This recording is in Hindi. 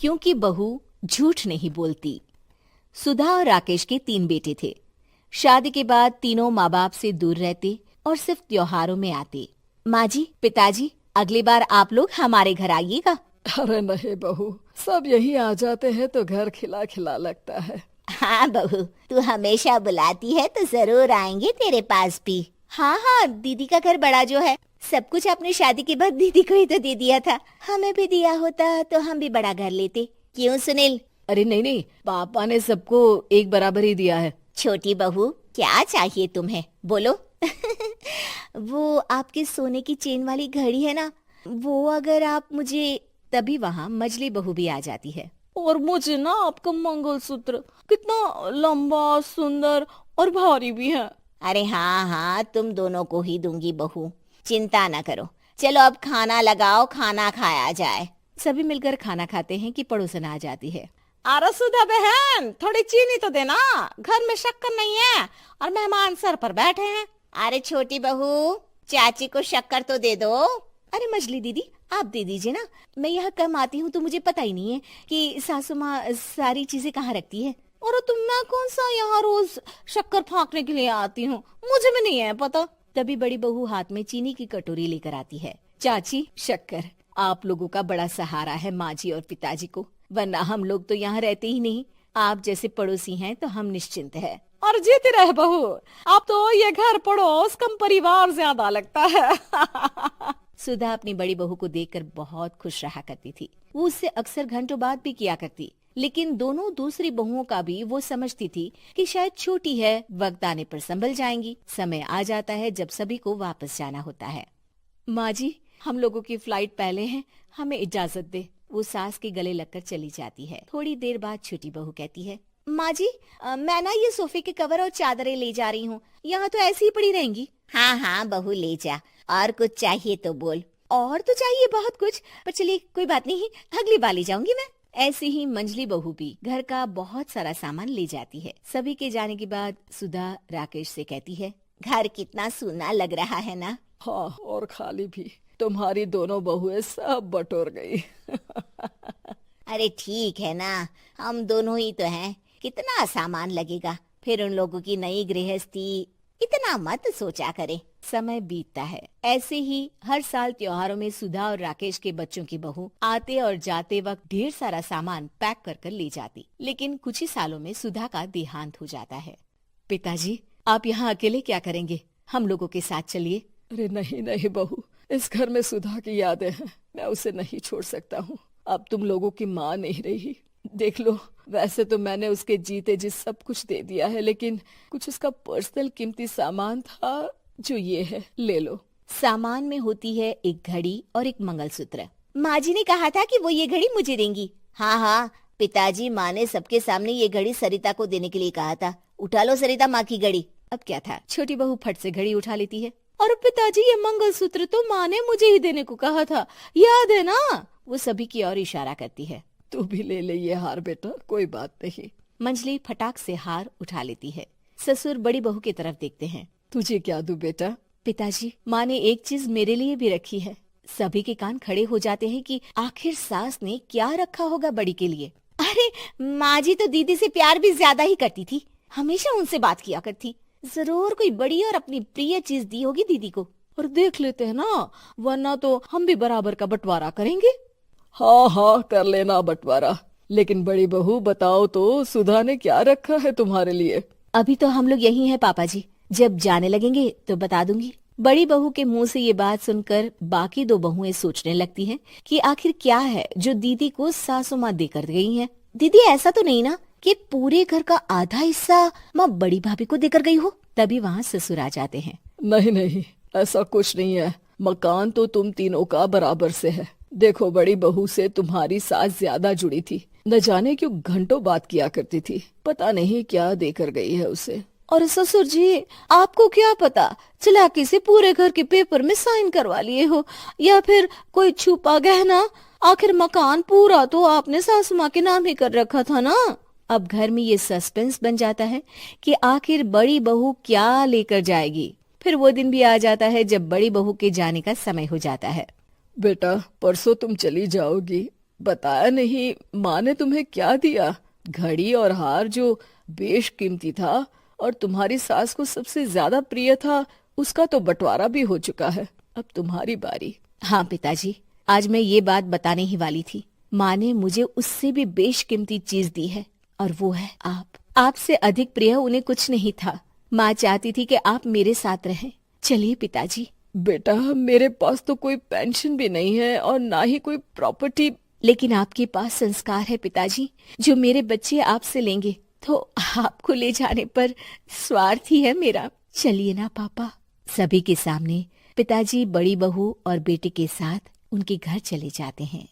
क्योंकि बहू झूठ नहीं बोलती। सुधा और राकेश के 3 बेटे थे। शादी के बाद तीनों माँ बाप से दूर रहते और सिर्फ त्योहारों में आते। माँ जी, पिताजी, अगली बार आप लोग हमारे घर आइएगा। अरे नहीं बहू, सब यहीं आ जाते हैं तो घर खिला खिला लगता है। हाँ बहू, तू हमेशा बुलाती है तो जरूर आएंगे तेरे पास भी। हाँ हाँ, दीदी का घर बड़ा जो है, सब कुछ अपनी शादी के बाद दीदी को ही तो दे दिया था। हमें भी दिया होता तो हम भी बड़ा घर लेते। क्यों सुनील? अरे नहीं नहीं, पापा ने सबको एक बराबर ही दिया है। छोटी बहू, क्या चाहिए तुम्हें, बोलो। वो आपके सोने की चेन वाली घड़ी है ना, वो अगर आप मुझे, तभी वहाँ मजली बहू भी आ जाती है। और मुझे ना आपका मंगलसूत्र कितना लंबा, सुंदर और भारी भी है। अरे हाँ हाँ, तुम दोनों को ही दूंगी बहू, चिंता ना करो। चलो अब खाना लगाओ, खाना खाया जाए। सभी मिलकर खाना खाते हैं कि पड़ोसन आ जाती है। अरे सुधा बहन, थोड़ी चीनी तो देना, घर में शक्कर नहीं है और मेहमान सर पर बैठे हैं। अरे छोटी बहू, चाची को शक्कर तो दे दो। अरे मजली दीदी, आप दे दीजिए ना, मैं यहाँ कम आती हूँ तो मुझे पता ही नहीं है कि सासू माँ सारी चीजें कहाँ रखती है। और तुम, मैं कौन सा यहाँ रोज शक्कर फाँकने के लिए आती हूँ, मुझे भी नहीं है पता। तभी बड़ी बहू हाथ में चीनी की कटोरी लेकर आती है। चाची, शक्कर आप लोगों का बड़ा सहारा है माँ जी और पिताजी को, वरना हम लोग तो यहाँ रहते ही नहीं। आप जैसे पड़ोसी हैं तो हम निश्चिंत है। और जीती रहे बहू, अब तो ये घर पड़ोस कम परिवार ज्यादा लगता है। सुधा अपनी बड़ी बहू को देखकर बहुत खुश रहा करती थी। वो उससे अक्सर घंटों बात भी किया करती, लेकिन दोनों दूसरी बहुओं का भी वो समझती थी कि शायद छोटी है, वक्त आने पर संभल जाएंगी। समय आ जाता है जब सभी को वापस जाना होता है। माँ जी, हम लोगों की फ्लाइट पहले है, हमें इजाजत दे। वो सास के गले लगकर चली जाती है। थोड़ी देर बाद छोटी बहू कहती है, माँ जी, मैं ना ये सोफे के कवर और चादरें ले जा रही हूँ, यहाँ तो ऐसी ही पड़ी रहेंगी। हाँ हाँ बहू, ले जा, और कुछ चाहिए तो बोल। और तो चाहिए बहुत कुछ, पर चलिए कोई बात नहीं, अगली बार ले जाऊंगी मैं। ऐसे ही मंजली बहू भी घर का बहुत सारा सामान ले जाती है। सभी के जाने के बाद सुधा राकेश से कहती है, घर कितना सूना लग रहा है ना। हाँ, और खाली भी। तुम्हारी दोनों बहुएं सब बटोर गई। अरे ठीक है ना, हम दोनों ही तो हैं, कितना सामान लगेगा, फिर उन लोगों की नई गृहस्थी, इतना मत सोचा करे। समय बीतता है। ऐसे ही हर साल त्योहारों में सुधा और राकेश के बच्चों की बहू आते और जाते वक्त ढेर सारा सामान पैक कर कर ले जाती। लेकिन कुछ ही सालों में सुधा का देहांत हो जाता है। पिताजी, आप यहाँ अकेले क्या करेंगे, हम लोगों के साथ चलिए। अरे नहीं नहीं बहू, इस घर में सुधा की यादें हैं, मैं उसे नहीं छोड़ सकता हूँ। अब तुम लोगों की माँ नहीं रही। देख लो, वैसे तो मैंने उसके जीते जी सब कुछ दे दिया है, लेकिन कुछ उसका पर्सनल कीमती सामान था जो ये है, ले लो। सामान में होती है एक घड़ी और एक मंगलसूत्र। माँ जी ने कहा था कि वो ये घड़ी मुझे देंगी। हाँ हाँ पिताजी, माँ ने सबके सामने ये घड़ी सरिता को देने के लिए कहा था। उठा लो सरिता माँ की घड़ी। अब क्या था, छोटी बहू फट से घड़ी उठा लेती है। और पिताजी, ये मंगलसूत्र तो माँ ने मुझे ही देने को कहा था, याद है ना? वो सभी की ओर इशारा करती है। तू भी ले ले ये हार बेटा, कोई बात नहीं। मंजली फटाक से हार उठा लेती है। ससुर बड़ी बहू की तरफ देखते हैं। तुझे क्या दूं बेटा? पिताजी, माँ ने एक चीज मेरे लिए भी रखी है। सभी के कान खड़े हो जाते हैं कि आखिर सास ने क्या रखा होगा बड़ी के लिए। अरे माँ जी तो दीदी से प्यार भी ज्यादा ही करती थी, हमेशा उनसे बात किया करती। जरूर कोई बड़ी और अपनी प्रिय चीज दी होगी दीदी को। और देख लेते हैं ना, वरना तो हम भी बराबर का बंटवारा करेंगे। हाँ हाँ, कर लेना बंटवारा। लेकिन बड़ी बहू बताओ तो, सुधा ने क्या रखा है तुम्हारे लिए? अभी तो हम लोग यही हैं पापा जी, जब जाने लगेंगे तो बता दूंगी। बड़ी बहू के मुंह से ये बात सुनकर बाकी 2 बहुएं सोचने लगती हैं कि आखिर क्या है जो दीदी को सासू माँ देकर गई हैं। दीदी, ऐसा तो नहीं ना कि पूरे घर का आधा हिस्सा माँ बड़ी भाभी को देकर गई हो? तभी वहाँ ससुर आ जाते हैं। नहीं नहीं, ऐसा कुछ नहीं है। मकान तो तुम तीनों का बराबर से है। देखो, बड़ी बहू से तुम्हारी सास ज्यादा जुड़ी थी, न जाने क्यों घंटों बात किया करती थी। पता नहीं क्या देकर गई है उसे। और ससुर जी, आपको क्या पता, चालाकी से पूरे घर के पेपर में साइन करवा लिए हो, या फिर कोई छुपा गहना। आखिर मकान पूरा तो आपने सासू माँ के नाम ही कर रखा था ना। अब घर में ये सस्पेंस बन जाता है कि आखिर बड़ी बहू क्या लेकर जाएगी। फिर वो दिन भी आ जाता है जब बड़ी बहू के जाने का समय हो जाता है। बेटा, परसों तुम चली जाओगी, बताया नहीं, माँ ने तुम्हें क्या दिया? घड़ी और हार जो बेशकीमती था और तुम्हारी सास को सबसे ज्यादा प्रिय था, उसका तो बंटवारा भी हो चुका है। अब तुम्हारी बारी। हाँ पिताजी, आज मैं ये बात बताने ही वाली थी। माँ ने मुझे उससे भी बेशकीमती चीज दी है और वो है आप। आपसे अधिक प्रिय उन्हें कुछ नहीं था। माँ चाहती थी कि आप मेरे साथ रहें। चलिए पिताजी। बेटा, मेरे पास तो कोई पेंशन भी नहीं है और ना ही कोई प्रॉपर्टी। लेकिन आपके पास संस्कार है पिताजी, जो मेरे बच्चे आपसे लेंगे, तो आपको ले जाने पर स्वार्थ ही है मेरा। चलिए ना पापा। सभी के सामने पिताजी बड़ी बहू और बेटे के साथ उनके घर चले जाते हैं।